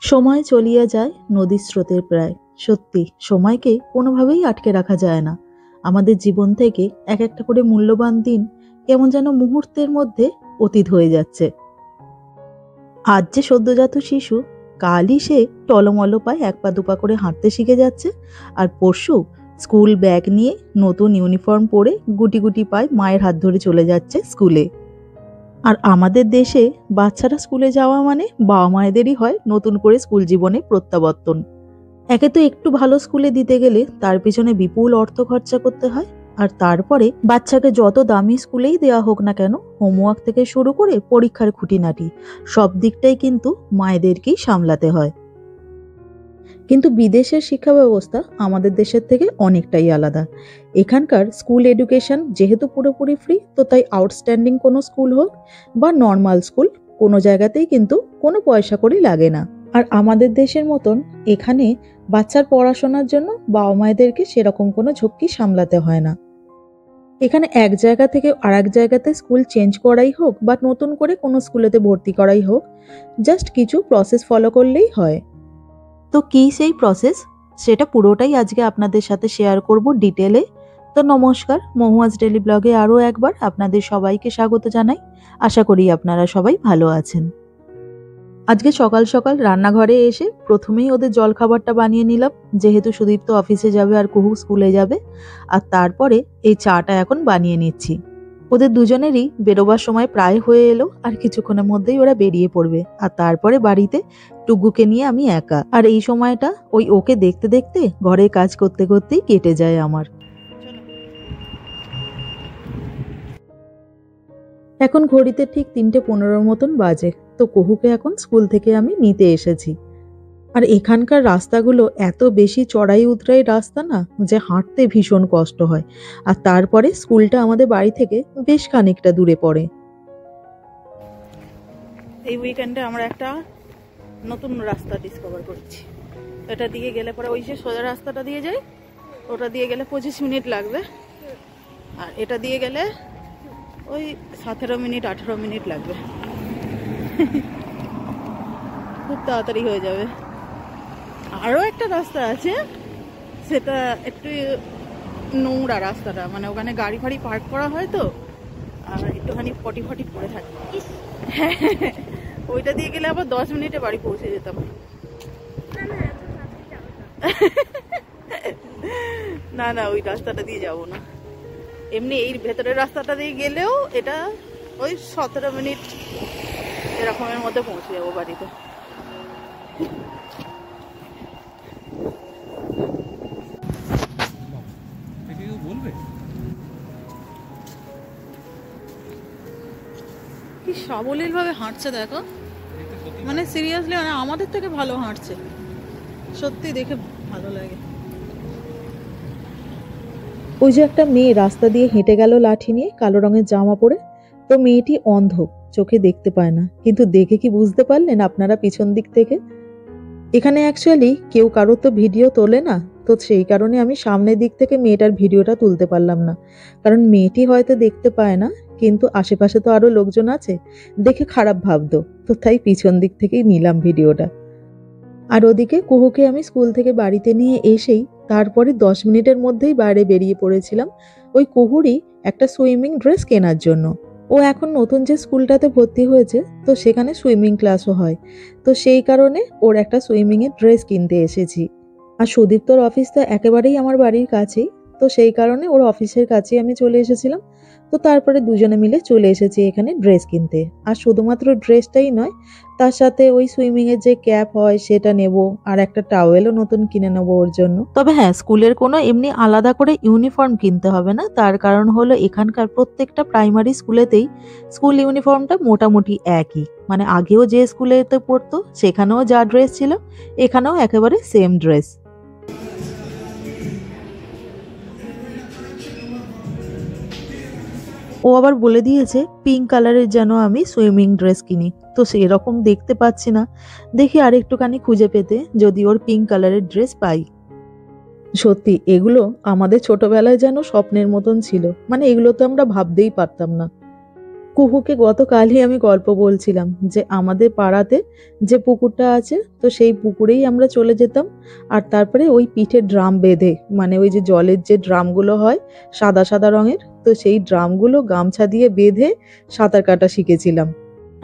সময় চলিয়া যায় নদীর স্রোতের প্রায়। সত্যি সময়কে কোনোভাবেই আটকে রাখা যায় না। আমাদের জীবন থেকে এক একটা করে মূল্যবান দিন কেমন যেন মুহূর্তের মধ্যে অতীত হয়ে যাচ্ছে। আজ যে সদ্যজাত শিশু, কালই সে টলমল পায়ে এক পা দুপা করে হাঁটতে শিখে যাচ্ছে, আর পরশু স্কুল ব্যাগ নিয়ে নতুন ইউনিফর্ম পরে গুটি গুটি পায়ে মায়ের হাত ধরে চলে যাচ্ছে স্কুলে। আর আমাদের দেশে বাচ্চারা স্কুলে যাওয়া মানে বাবা মায়েদেরই হয় নতুন করে স্কুল জীবনে প্রত্যাবর্তন। একে তো একটু ভালো স্কুলে দিতে গেলে তার পিছনে বিপুল অর্থ খরচা করতে হয়, আর তারপরে বাচ্চাকে যত দামি স্কুলেই দেওয়া হোক না কেন, হোমওয়ার্ক থেকে শুরু করে পরীক্ষার খুঁটিনাটি সব দিকটাই কিন্তু মায়েদেরকেই সামলাতে হয়। কিন্তু বিদেশের শিক্ষা ব্যবস্থা আমাদের দেশের থেকে অনেকটাই আলাদা। এখানকার স্কুল এডুকেশন যেহেতু পুরোপুরি ফ্রি, তো তাই আউটস্ট্যান্ডিং কোনো স্কুল হোক বা নর্মাল স্কুল, কোনো জায়গাতেই কিন্তু কোনো পয়সা কড়ি লাগে না। আর আমাদের দেশের মতন এখানে বাচ্চার পড়াশোনার জন্য বাবা মায়েদেরকে সেরকম কোনো ঝক্কি সামলাতে হয় না। এখানে এক জায়গা থেকে আর এক জায়গাতে স্কুল চেঞ্জ করাই হোক বা নতুন করে কোনো স্কুলেতে ভর্তি করাই হোক, জাস্ট কিছু প্রসেস ফলো করলেই হয়। তো কি সেই প্রসেস, সেটা পুরোটাই আজকে আপনাদের সাথে শেয়ার করব ডিটেলে। তো নমস্কার, মহুয়াজ ডেলি ব্লগে আরও একবার আপনাদের সবাইকে স্বাগত জানাই। আশা করি আপনারা সবাই ভালো আছেন। আজকে সকাল সকাল রান্নাঘরে এসে প্রথমেই ওদের জলখাবারটা বানিয়ে নিলাম, যেহেতু সুদীপ্ত অফিসে যাবে আর কুহু স্কুলে যাবে। আর তারপরে এই চাটা এখন বানিয়ে নিচ্ছি। ওদের দুজনেরই বেরোবার সময় প্রায় হয়ে এলো, আর কিছুক্ষণের মধ্যেই ওরা বেরিয়ে পড়বে। আর তারপরে বাড়িতে টুগুকে নিয়ে আমি একা, আর এই সময়টা ওকে দেখতে দেখতে ঘরের কাজ করতে করতেই কেটে যায় আমার। এখন ঘড়িতে ঠিক 3:15 মতন বাজে। তো কুহুকে এখন স্কুল থেকে আমি নিতে এসেছি। আর এখানকার রাস্তাগুলো এত বেশি চড়াই উতরাই রাস্তা না, যে হাঁটতে ভীষণ কষ্ট হয়। আর তারপরে স্কুলটা আমাদের বাড়ি থেকে বেশ খানিকটা দূরে পড়ে। এই উইকেন্ডে আমরা একটা নতুন রাস্তা ডিসকভার করেছি। এটা দিয়ে গেলে পরে ওই যে সোজা রাস্তাটা দিয়ে যাই, ওটা দিয়ে গেলে 25 মিনিট লাগবে। আর এটা দিয়ে গেলে ওই 17 মিনিট 18 মিনিট লাগবে। খুব তাড়াতাড়ি হয়ে যাবে। আরও একটা রাস্তা আছে, সেটা একটু নোংরা রাস্তাটা, মানে ওখানে গাড়ি ফাড়ি পার্ক করা হয় তো, আর একটুখানি পটি ফটি পড়ে থাকে। ওইটা দিয়ে গেলে আবার 10 মিনিটে বাড়ি পৌঁছে যেতাম। না না, ওই রাস্তাটা দিয়ে যাবো না। এমনি এই ভেতরের রাস্তাটা দিয়ে গেলেও এটা ওই 17 মিনিট এরকমের মধ্যে পৌঁছে যাবো বাড়িতে। কি সাবলীল ভাবে হাঁটছে দেখো, মানে সিরিয়াসলি, মানে আমাদের থেকে ভালো হাঁটছে। সত্যি দেখে ভালো লাগে। ওই যে একটা মেয়ে রাস্তা দিয়ে হেঁটে গেল লাঠি নিয়ে, কালো রঙের জামা পরে। তো মেয়েটি অন্ধ, চোখে দেখতে পায় না, কিন্তু দেখে কি বুঝতে পারলেন আপনারা পিছন দিক থেকে? এখানে অ্যাকচুয়ালি কেউ কারোর তো ভিডিও তোলে না, তো সেই কারণে আমি সামনের দিক থেকে মেয়েটার ভিডিওটা তুলতে পারলাম না। কারণ মেয়েটি হয়তো দেখতে পায় না, কিন্তু আশেপাশে তো আরো লোকজন আছে, দেখে খারাপ ভাবতো, তো তাই পিছন দিক থেকেই নিলাম ভিডিওটা। আর ওদিকে কুহুকে আমি স্কুল থেকে বাড়িতে নিয়ে এসেই তারপরে 10 মিনিটের মধ্যেই বাইরে বেরিয়ে পড়েছিলাম ওই কুহুরই একটা সুইমিং ড্রেস কেনার জন্য। ও এখন নতুন যে স্কুলটাতে ভর্তি হয়েছে, তো সেখানে সুইমিং ক্লাসও হয়, তো সেই কারণে ওর একটা সুইমিং এর ড্রেস কিনতে এসেছি। আর সুদীপ্তর অফিস তো একেবারেই আমার বাড়ির কাছেই, তো সেই কারণে ওর অফিসের কাছেই আমি চলে এসেছিলাম। তো তারপরে দুজনে মিলে চলে এসেছি এখানে ড্রেস কিনতে। আর শুধুমাত্র ড্রেসটাই নয়, তার সাথে ওই সুইমিং এর যে ক্যাপ হয় সেটা নেব, আর একটা টাওয়েলও নতুন কিনে নেবো ওর জন্য। তবে হ্যাঁ, স্কুলের কোনো এমনি আলাদা করে ইউনিফর্ম কিনতে হবে না। তার কারণ হলো এখানকার প্রত্যেকটা প্রাইমারি স্কুলেতেই স্কুল ইউনিফর্মটা মোটামুটি একই, মানে আগেও যে স্কুলেতে পড়তো সেখানেও যা ড্রেস ছিল, এখানেও একেবারে সেম ড্রেস। ও আবার বলে দিয়েছে পিঙ্ক কালারের যেন আমি সুইমিং ড্রেস কিনি, তো সেই রকম দেখতে পাচ্ছি না, দেখি আর একটুখানি খুঁজে পেতে যদি ওর পিঙ্ক কালারের ড্রেস পাই। সত্যি এগুলো আমাদের ছোটবেলায় যেন স্বপ্নের মতন ছিল, মানে এগুলো তো আমরা ভাবতেই পারতাম না। কুহুকে গতকালই আমি গল্প বলছিলাম যে আমাদের পাড়াতে যে পুকুরটা আছে, তো সেই পুকুরেই আমরা চলে যেতাম। আর তারপরে ওই পিঠে ড্রাম বেঁধে, মানে ওই যে জলের যে ড্রামগুলো হয় সাদা সাদা রঙের, তো সেই ড্রামগুলো গামছা দিয়ে বেঁধে সাঁতার কাটা শিখেছিলাম।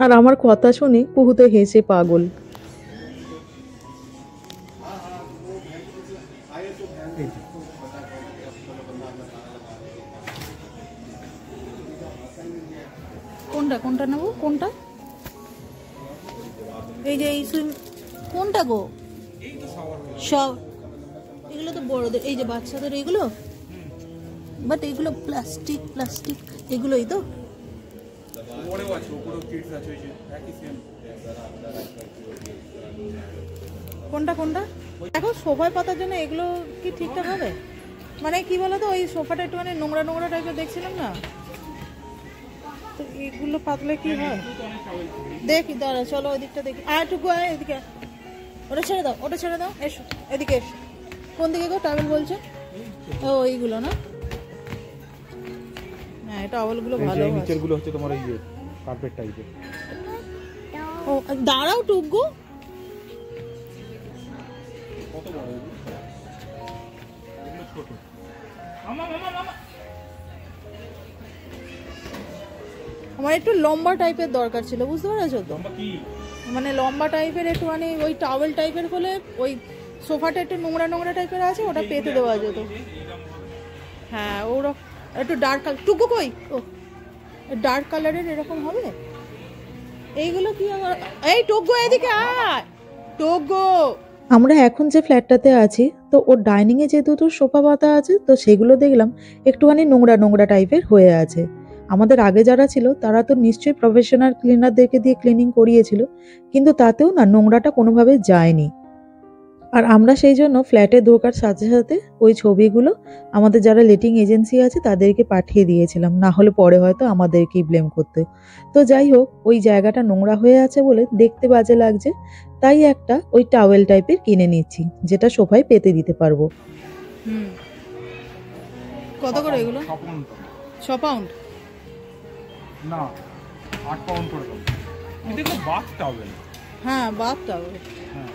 আর আমার কথা শুনে কুহু তো হেসে পাগল। কোনটা কোনটা নেবো, কোনটা? এই যে এই সুইম, কোনটা গো? সব এগুলো তো বড়দের, এই যে বাচ্চাদের এগুলো, বাট এগুলো প্লাস্টিক প্লাস্টিক, এগুলোই তো। কোনটা কোনটা দেখো, সোফায় পাতার জন্য এগুলো কি ঠিকঠাক হবে? মানে কি বলতো, ওই সোফাটা একটু মানে নোংরা নোংরা টাইপের দেখছিলাম না, তো এগুলো পাতলে কি হয় দেখি। দাঁড়া, চলো ওই দিকটা দেখি। আর একটু এদিকে, ওটা ছেড়ে দাও, ওটা ছেড়ে দাও, এসো এদিকে এসো। কোন দিকে গো টাওয়েল বলছে? ও এইগুলো না, হ্যাঁ এটা টাওয়েলগুলো ভালো আছে। নিচেরগুলো হচ্ছে তোমার এই যে কার্পেট টাইপের। ও দাঁড়াও টুকু, কত বড় এগুলো? এগুলো ছোট। মামা মামা মামা, আমার একটু লম্বা টাইপের দরকার ছিল, বুঝতে পেরেছো তো? লম্বা কি? মানে লম্বা টাইপের একটু, মানে ওই টাওয়েল টাইপের হলে ওই সোফাটা একটু নোংরা নোংরা টাইপের আছে, ওটা পেতে দেওয়া যেত। হ্যাঁ ওরা একটু ডার্ক কালার, টুকু কই, ও ডার্ক কালারের এরকম হবে। এইগুলো কি আমার, এই টুকু এদিকে আয়, টুকু। আমরা এখন যে ফ্ল্যাটটাতে আছি, তো ওর ডাইনিং এ যে দুটো সোফা পাতা আছে, তো সেগুলো দেখলাম একটুখানি নোংরা নোংরা টাইপের হয়ে আছে। আমাদের আগে যারা ছিল তারা তো নিশ্চয়ই প্রফেশনাল ক্লিনারদেরকে দিয়ে ক্লিনিং করিয়েছিল, কিন্তু তাতেও না নোংরাটা কোনোভাবে যায়নি। আর আমরা সেই জন্য ফ্ল্যাটে ঢোকার সাথে সাথে ওই ছবিগুলো আমাদের যারা লেটিং এজেন্সি আছে তাদেরকে পাঠিয়ে দিয়েছিলাম, না হলে পরে হয়তো আমাদেরকেই ব্লেম করতে। তো যাই হোক, ওই জায়গাটা নোংরা হয়ে আছে বলে দেখতে বাজে লাগছে, তাই একটা ওই টাওয়েল টাইপের কিনে নিচ্ছি, যেটা সোফায় পেতে দিতে পারবো। কত করে এগুলো? 6 পাউন্ড না, 8 পাউন্ড করে দাও। এটা তো বাথ টাওয়েল। হ্যাঁ বাথ টাওয়েল। হ্যাঁ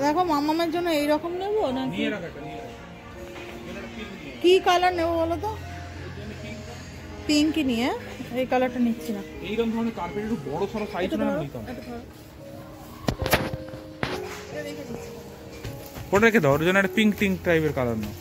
দেখো মামামের জন্য এইরকম নেবো না নিয়ে রাখ, এটা নিয়ে রাখ। কি কালার নেবো বলো তো? পিঙ্কই নিয়ে, এই কালারটা নিচ্ছি না। এইরকম ধরনের কার্পেট একটু বড় সরো সাইজ না নিতাম। ওটা রেখে দাও, ওর জন্য একটা পিঙ্ক পিঙ্ক টাইপের কালার নাও।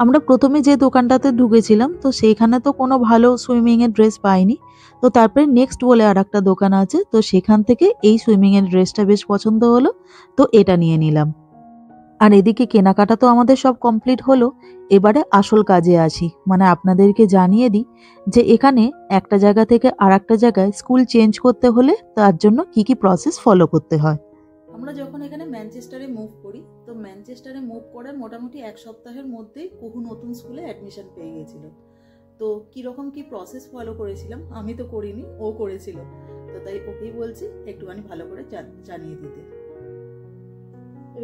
আমরা প্রথমে যে দোকানটাতে ঢুকেছিলাম, তো সেইখানে তো কোনো ভালো সুইমিং এর ড্রেস পাইনি। তো তারপরে নেক্সট বলে আর একটা দোকান আছে, তো সেখান থেকে এই সুইমিং এর ড্রেসটা বেশ পছন্দ হলো, তো এটা নিয়ে নিলাম। আর এদিকে কেনাকাটা তো আমাদের সব কমপ্লিট হলো। এবারে আসল কাজে আসি, মানে আপনাদেরকে জানিয়ে দিই যে এখানে একটা জায়গা থেকে আর একটা জায়গায় স্কুল চেঞ্জ করতে হলে তার জন্য কি কি প্রসেস ফলো করতে হয়। আমরা যখন এখানে ম্যানচেস্টারে মুভ করি, তো ম্যানচেস্টারে মুভ করার মোটামুটি 1 সপ্তাহের মধ্যেই কুহু নতুন স্কুলে অ্যাডমিশন পেয়ে গেছিল। তো কিরকম কি প্রসেস ফলো করেছিলাম, আমি তো করিনি, ও করেছিল, তো তাই ওকেই বলছি একটুখানি ভালো করে জানিয়ে দিতে।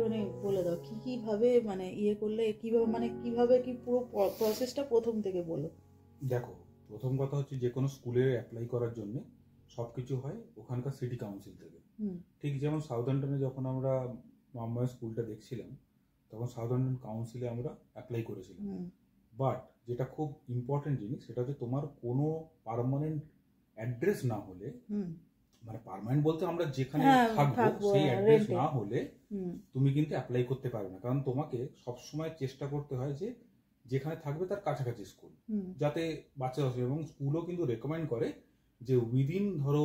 মানে বলে দাও কি কিভাবে মানে ইয়ে করলে কিভাবে, মানে কিভাবে কি পুরো প্রসেসটা প্রথম থেকে বলো। দেখো, প্রথম কথা হচ্ছে যে কোনো স্কুলে অ্যাপ্লাই করার জন্য সবকিছু হয় ওখানকার সিটি কাউন্সিল থেকে। ঠিক যেমন সাউদার্নটনে যখন আমরা মাম্বাই স্কুলটা দেখছিলাম, তখন সাউদার্নটন কাউন্সিলে আমরা অ্যাপ্লাই করেছিলাম। বাট যেটা খুব ইম্পর্টেন্ট জিনিস, সেটা হচ্ছে তোমার কোনো পার্মানেন্ট অ্যাড্রেস না হলে, মানে পার্মানেন্ট বলতে আমরা যেখানে থাকবো সেই অ্যাড্রেস না হলে তুমি কিন্তু অ্যাপ্লাই করতে পারবে না। কারণ তোমাকে সবসময় চেষ্টা করতে হয় যে যেখানে থাকবে তার কাছাকাছি স্কুল, যাতে বাচ্চা আসবে। এবং স্কুলও কিন্তু রেকমেন্ড করে যে উইদিন ধরো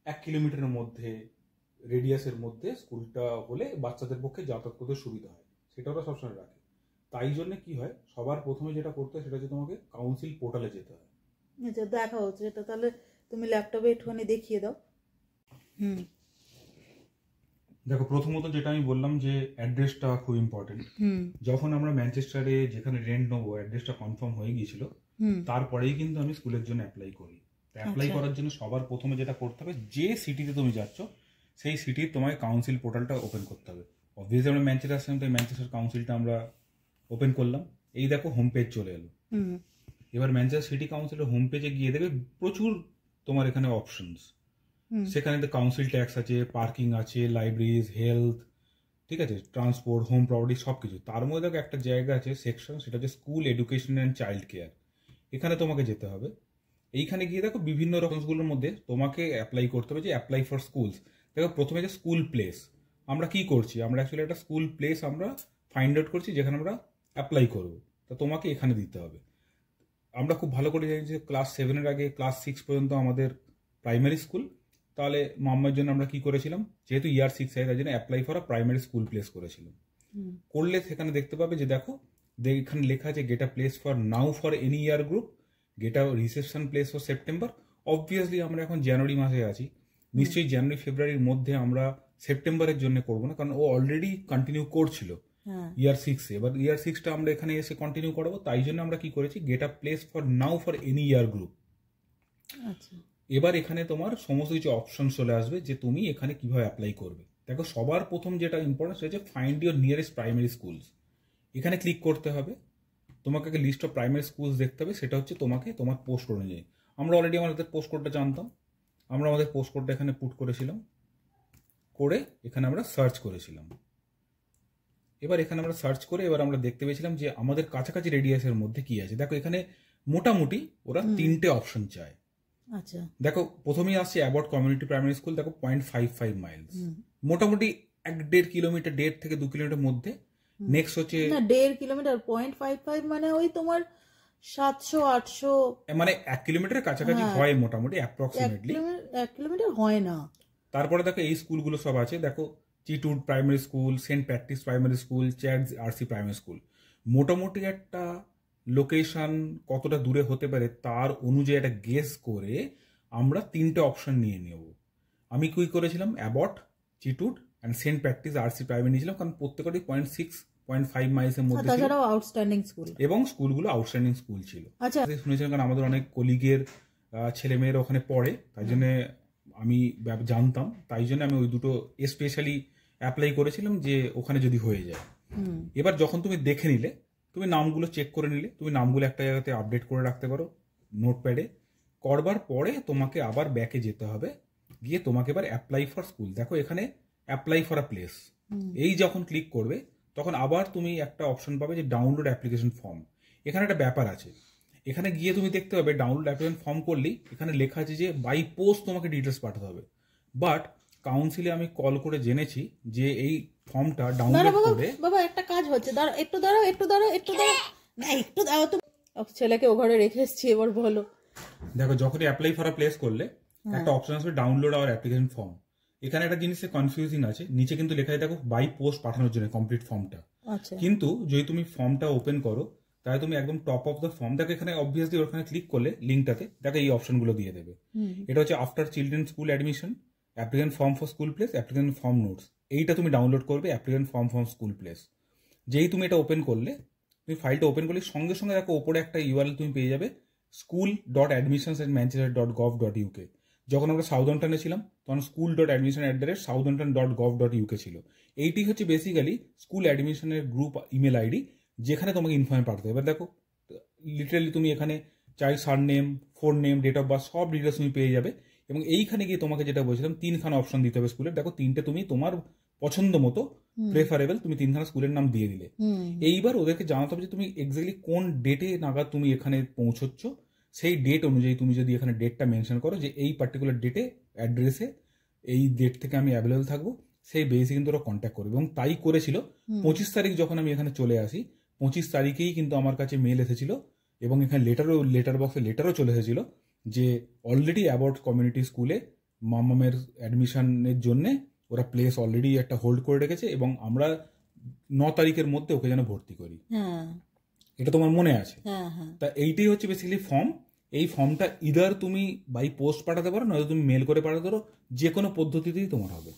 1 কিলোমিটারের মধ্যে রেডিয়াসের মধ্যে স্কুলটা হলে বাচ্চাদের পক্ষে যাতায়াত করতে সুবিধা হয়, সেটা ওরা সবসময় রাখে। তাই জন্য কি হয়, সবার প্রথমে যেটা করতে হয় সেটা হচ্ছে তোমাকে কাউন্সিল পোর্টালে যেতে হয়। আচ্ছা দেখা হচ্ছে এটা, তাহলে তুমি ল্যাপটপে একটুখানি দেখিয়ে দাও। দেখো, প্রথমত যেটা আমি বললাম যে অ্যাড্রেসটা খুব ইম্পর্টেন্ট। যখন আমরা ম্যানচেস্টারে যেখানে রেন্ট নেবো, অ্যাড্রেসটা কনফার্ম হয়ে গিয়েছিল, তারপরেই কিন্তু আমি স্কুলের জন্য অ্যাপ্লাই করি। অ্যাপ্লাই করার জন্য সবার প্রথমে যেটা করতে হবে, যে সিটিতে তুমি যাচ্ছ সেই সিটির তোমায় কাউন্সিল পোর্টালটা ওপেন করতে হবে। অবভিয়াসলি আমরা ম্যানচেস্টার আসলাম, তাই ম্যানচেস্টার কাউন্সিলটা আমরা ওপেন করলাম। এই দেখো হোম পেজ চলে এলো। এবার ম্যানচেস্টার সিটি কাউন্সিলের হোম পেজে গিয়ে দেবে প্রচুর তোমার এখানে অপশনস। সেখানে কাউন্সিল ট্যাক্স আছে, পার্কিং আছে, লাইব্রেরিজ, হেলথ, ঠিক আছে, ট্রান্সপোর্ট, হোম প্রপার্টি, সবকিছু। তার মধ্যে দেখো একটা জায়গা আছে সেকশন, সেটা হচ্ছে school education and child care. এখানে তোমাকে যেতে হবে। এইখানে গিয়ে দেখো বিভিন্ন রকমগুলোর মধ্যে তোমাকে অ্যাপ্লাই করতে হবে যে অ্যাপ্লাই ফর স্কুলস। দেখো প্রথমে যে স্কুল প্লেস, আমরা কি করছি, আমরা অ্যাকচুয়ালি একটা স্কুল প্লেস আমরা ফাইন্ড আউট করছি যেখানে আমরা অ্যাপ্লাই করবো। তো তোমাকে এখানে দিতে হবে। আমরা খুব ভালো করে জানি যে ক্লাস 7-এর আগে ক্লাস 6 পর্যন্ত আমাদের প্রাইমারি স্কুল। তাহলে মাম্মার জন্য আমরা কি করেছিলাম, যেহেতু ইয়ার 6 তাই জন্য apply for a primary school place করেছিলাম। করলে সেখানে দেখতে পাবে যে দেখো এখানে লেখা আছে get a place for now for any year group, get a reception place for September. Obviously আমরা এখন জানুয়ারি মাসে আছি, নিশ্চয়ই জানুয়ারি ফেব্রুয়ারির মধ্যে আমরা সেপ্টেম্বরের জন্য করবো না, কারণ ও অলরেডি কন্টিনিউ করছিল ইয়ার 6-এ। এবার ইয়ার 6টা আমরা এখানে এসে কন্টিনিউ করবো, তাই জন্য আমরা কি করেছি get a place for now for any year group. এবার এখানে তোমার সমস্ত কিছু অপশন চলে আসবে যে তুমি এখানে কিভাবে অ্যাপ্লাই করবে। দেখো সবার প্রথম যেটা ইম্পর্টেন্ট সেটা হচ্ছে find your nearest primary schools. এখানে ক্লিক করতে হবে। তোমাকে একটা লিস্ট অফ প্রাইমারি স্কুলস দেখতে হবে, সেটা হচ্ছে তোমাকে তোমার পোস্ট কোড অনুযায়ী। আমরা অলরেডি আমাদের পোস্ট কোডটা জানতাম, আমরা আমাদের পোস্ট কোডটা এখানে পুট করেছিলাম, করে এখানে আমরা সার্চ করেছিলাম। এবার এখানে আমরা সার্চ করে এবার আমরা দেখতে পেয়েছিলাম যে আমাদের কাছাকাছি রেডিয়াসের মধ্যে কি আছে। দেখো এখানে মোটামুটি ওরা 3টে অপশন চায়। আচ্ছা, দেখো প্রথমেই আসছে অ্যাবট কমিউনিটি প্রাইমারি স্কুল, দেখো 0.55 মাইলস, মোটামুটি 1.5 কিলোমিটার, 1.5 থেকে 2 কিলোমিটার মধ্যে। নেক্সট হচ্ছে না 1.5 কিলোমিটার, 0.55 মানে ওই তোমার 700-800, মানে 1 কিলোমিটারের কাছাকাছি হয় মোটামুটি অ্যাপ্রক্সিমেটলি। 1 কিলোমিটার হয় না। তারপরে দেখো এই স্কুলগুলো সব আছে, দেখো Chetwood primary school, saint Patrick's primary school, Chad's RC primary school. মোটামুটি একটা লোকেশন কতটা দূরে হতে পারে তার অনুযায়ী একটা গেস করে আমরা 3টে অপশন নিয়ে নেব। আমি কি করেছিলাম, Abbot, Chetwood and saint Patrick's RC primary নিয়েছিলাম, কারণ প্রত্যেকটি 0.6-0.5 মাইলসের মধ্যে ছিল, তাছাড়াও আউটস্ট্যান্ডিং স্কুল, এবং স্কুলগুলো আউটস্ট্যান্ডিং স্কুল ছিল। আচ্ছা, শুনেছিলাম কারণ আমাদের অনেক কলিগের ছেলেমেয়েরা ওখানে পড়ে, তাই জন্য আমি জানতাম, তাই জন্য আমি ওই দুটো স্পেশালি অ্যাপ্লাই করেছিলাম যে ওখানে যদি হয়ে যায়। এবার যখন তুমি দেখে নিলে, তুমি নামগুলো চেক করে নিলে, তুমি নামগুলো একটা জায়গাতে আপডেট করে রাখতে পারো নোটপ্যাডে। করবার পরে তোমাকে আবার ব্যাকে যেতে হবে, গিয়ে তোমাকে এবার অ্যাপ্লাই ফর স্কুল। দেখো এখানে অ্যাপ্লাই ফর আ প্লেস, এই যখন ক্লিক করবে তখন আবার তুমি একটা অপশন পাবে যে ডাউনলোড অ্যাপ্লিকেশন ফর্ম। এখানে একটা ব্যাপার আছে, এখানে গিয়ে তুমি দেখতে পাবে ডাউনলোড অ্যাপ্লিকেশন ফর্ম করলেই এখানে লেখা আছে যে বাই পোস্ট তোমাকে ডিটেলস পাঠাতে হবে। বাট কাউন্সিলে আমি কল করে জেনেছি যে এই ফর্মটা ডাউনলোড করে, বাবা একটা কাজ হচ্ছে, একটু দাঁড়াও না, একটু দাঁড়াও তো, ছেলেকে ও ঘরে রেখে এসেছি, এবার বলো। দেখো যখনই অ্যাপ্লাই ফর আ প্লেস করলে একটা অপশন আসবে ডাউনলোড আওয়ার অ্যাপ্লিকেশন ফর্ম। এখানে একটা জিনিসে কনফিউজিং আছে, নিচে কিন্তু লেখা আছে দেখো বাই পোস্ট পাঠানোর জন্য কমপ্লিট ফর্মটা। কিন্তু যদি তুমি ফর্মটা ওপেন করো তাহলে তুমি একদম টপ অফ দ্য ফর্ম দেখো, এখানে অবভিয়াসলি ওখানে ক্লিক করলে লিঙ্কটাতে দেখো এই অপশনগুলো দিয়ে দেবে। এটা হচ্ছে after children school admission, application form for school place, application form notes. এইটা তুমি ডাউনলোড করবে, application form for school place. যেই তুমি এটা ওপেন করলে, তুমি ফাইলটা ওপেন করলে সঙ্গে সঙ্গে দেখো ওপরে একটা ইউআরএল তুমি পেয়ে যাবে, school.admissions@manchester.gov.uk। যখন আমরা সাউদাম্পটনে ছিলাম তখন school.admission@southampton.gov.uk ছিল। এইটি হচ্ছে বেসিক্যালি স্কুল অ্যাডমিশনের গ্রুপ ইমেল আইডি, যেখানে তোমাকে ইনফরমেশন পাঠাতে হবে। এবার দেখো লিটারালি তুমি এখানে child surname, phone name, date of birth সব ডিটেলস তুমি পেয়ে যাবে। এবং এইখানে গিয়ে তোমাকে যেটা বলছিলাম 3খানা অপশন দিতে হবে স্কুলের। দেখো 3টে তুমি তোমার পছন্দ মতো প্রেফারেবল তুমি 3খানা স্কুলের নাম দিয়ে দিলে। এইবার ওদেরকে জানাতে হবে যে তুমি এক্স্যাক্টলি কোন ডেটে নাগাদ তুমি এখানে পৌঁছচ্ছ। সেই ডেট অনুযায়ী তুমি যদি এখানে ডেটটা মেনশন করো যে এই পার্টিকুলার ডেটে অ্যাড্রেসে এই ডেট থেকে আমি অ্যাভেলেবল থাকবো, সেই বেসে কিন্তু ওরা কন্ট্যাক্ট করবে। এবং তাই করেছিল। 25 তারিখ যখন আমি এখানে চলে আসি, 25 তারিখেই কিন্তু আমার কাছে মেল এসেছিল এবং এখানে লেটার বক্সে লেটারও চলে এসেছিল যে অলরেডি অ্যাবট কমিউনিটি স্কুলে মামামের অ্যাডমিশনের জন্য ওরা প্লেস অলরেডি একটা হোল্ড করে রেখেছে এবং আমরা 9 তারিখের মধ্যে ওকে যেন ভর্তি করি। এটা তোমার মনে আছে? তা এইটাই হচ্ছে বেসিক্যালি ফর্ম। এই ফর্মটা ইদার তুমি বাই পোস্ট পাঠাতে পারো, নয়তো তুমি মেল করে পাঠাতে পারো, যে কোনো পদ্ধতিতেই তোমার হবে।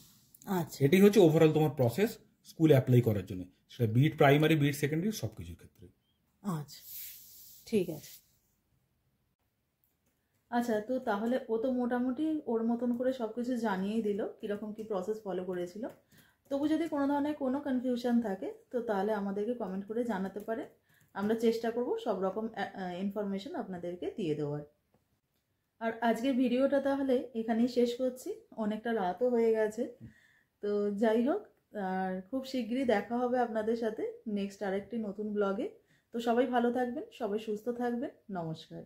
আচ্ছা, এটাই হচ্ছে ওভারঅল তোমার প্রসেস স্কুলে অ্যাপ্লাই করার জন্য, সেটা বিট প্রাইমারি, বিট সেকেন্ডারি, সব কিছুর ক্ষেত্রে। আচ্ছা, ঠিক আছে। আচ্ছা, তো তাহলে ও তো মোটামুটি ওর মতন করে সব কিছু জানিয়েই দিল কীরকম কী প্রসেস ফলো করেছিল। তবু যদি কোনো ধরনের কোনো কনফিউশন থাকে তো তাহলে আমাদেরকে কমেন্ট করে জানাতে পারে, আমরা চেষ্টা করব সব রকম ইনফরমেশন আপনাদেরকে দিয়ে দেওয়ার। আর আজকের ভিডিওটা তাহলে এখানেই শেষ করছি, অনেকটা রাতও হয়ে গেছে। তো যাই হোক, আর খুব শিগগিরই দেখা হবে আপনাদের সাথে নেক্সট আরেকটি নতুন ব্লগে। তো সবাই ভালো থাকবেন, সবাই সুস্থ থাকবেন, নমস্কার।